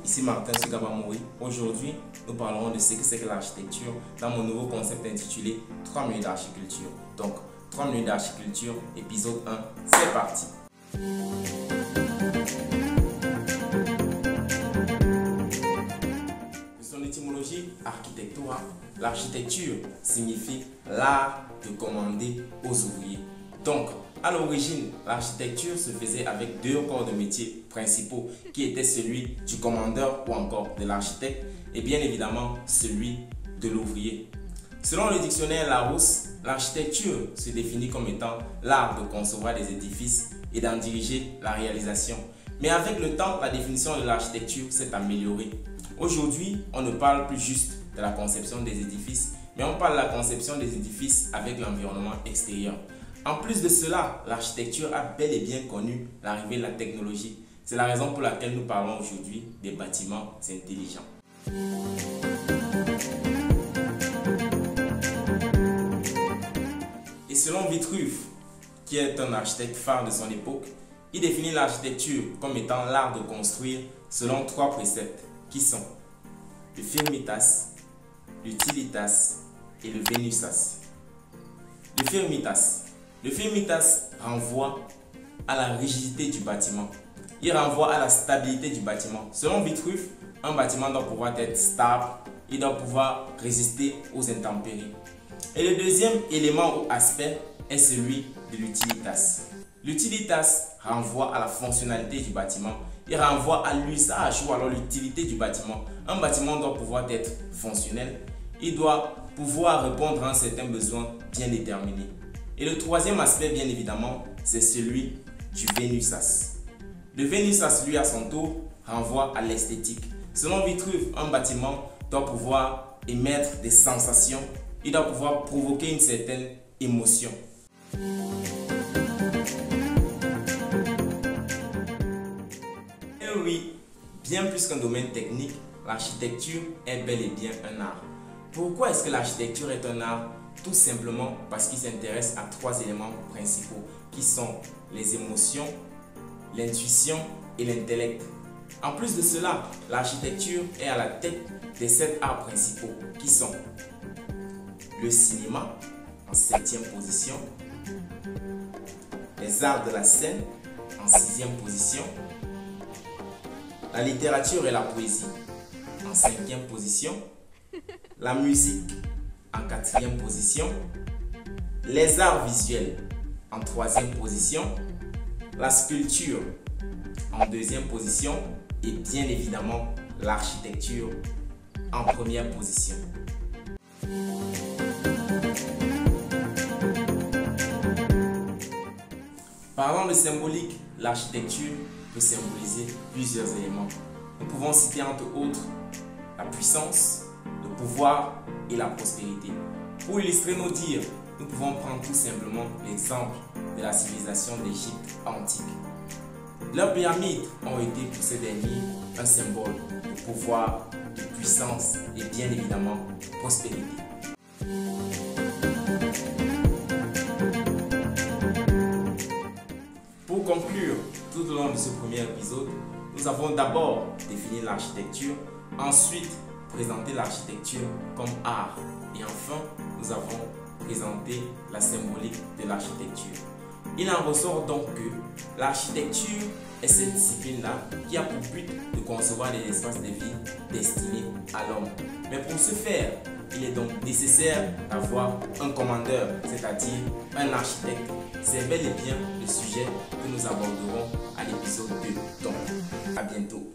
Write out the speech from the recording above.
Ici Martin Sugabamouri. Aujourd'hui, nous parlerons de ce que c'est que l'architecture dans mon nouveau concept intitulé 3 minutes d'archiculture. Donc, 3 minutes d'archiculture, épisode 1, c'est parti. De son étymologie architectura, l'architecture signifie l'art de commander aux ouvriers. Donc, à l'origine, l'architecture se faisait avec deux corps de métier principaux qui étaient celui du commandeur ou encore de l'architecte et bien évidemment celui de l'ouvrier. Selon le dictionnaire Larousse, l'architecture se définit comme étant l'art de concevoir des édifices et d'en diriger la réalisation. Mais avec le temps, la définition de l'architecture s'est améliorée. Aujourd'hui, on ne parle plus juste de la conception des édifices, mais on parle de la conception des édifices avec l'environnement extérieur. En plus de cela, l'architecture a bel et bien connu l'arrivée de la technologie. C'est la raison pour laquelle nous parlons aujourd'hui des bâtiments intelligents. Et selon Vitruve, qui est un architecte phare de son époque, il définit l'architecture comme étant l'art de construire selon 3 préceptes qui sont le firmitas, l'utilitas et le venusas. Le firmitas renvoie à la rigidité du bâtiment. Il renvoie à la stabilité du bâtiment. Selon Vitruve, un bâtiment doit pouvoir être stable, il doit pouvoir résister aux intempéries. Et le deuxième élément ou aspect est celui de l'utilitas. L'utilitas renvoie à la fonctionnalité du bâtiment. Il renvoie à l'usage ou alors l'utilité du bâtiment. Un bâtiment doit pouvoir être fonctionnel. Il doit pouvoir répondre à un certain besoin bien déterminé. Et le troisième aspect, bien évidemment, c'est celui du venusas. Le venusas, lui, à son tour, renvoie à l'esthétique. Selon Vitruve, un bâtiment doit pouvoir émettre des sensations. Il doit pouvoir provoquer une certaine émotion. Et oui, bien plus qu'un domaine technique, l'architecture est bel et bien un art. Pourquoi est-ce que l'architecture est un art? Tout simplement parce qu'il s'intéresse à 3 éléments principaux qui sont les émotions, l'intuition et l'intellect. En plus de cela, l'architecture est à la tête des 7 arts principaux qui sont le cinéma en 7e position, les arts de la scène en 6e position, la littérature et la poésie en 5e position, la musique en 4e position, les arts visuels en 3e position, la sculpture en 2e position et bien évidemment l'architecture en 1re position. Parlant de symbolique, l'architecture peut symboliser plusieurs éléments. Nous pouvons citer entre autres la puissance, le pouvoir et la prospérité. Pour illustrer nos dires, nous pouvons prendre tout simplement l'exemple de la civilisation d'Égypte antique. Leurs pyramides ont été pour ces derniers un symbole de pouvoir, de puissance et bien évidemment prospérité. Pour conclure, tout au long de ce premier épisode, nous avons d'abord défini l'architecture, ensuite présenté l'architecture comme art et enfin nous avons présenté la symbolique de l'architecture. Il en ressort donc que l'architecture est cette discipline-là qui a pour but de concevoir des espaces de vie destinés à l'homme. Mais pour ce faire, il est donc nécessaire d'avoir un commandeur, c'est-à-dire un architecte. C'est bel et bien le sujet que nous aborderons à l'épisode 2. Donc, à bientôt.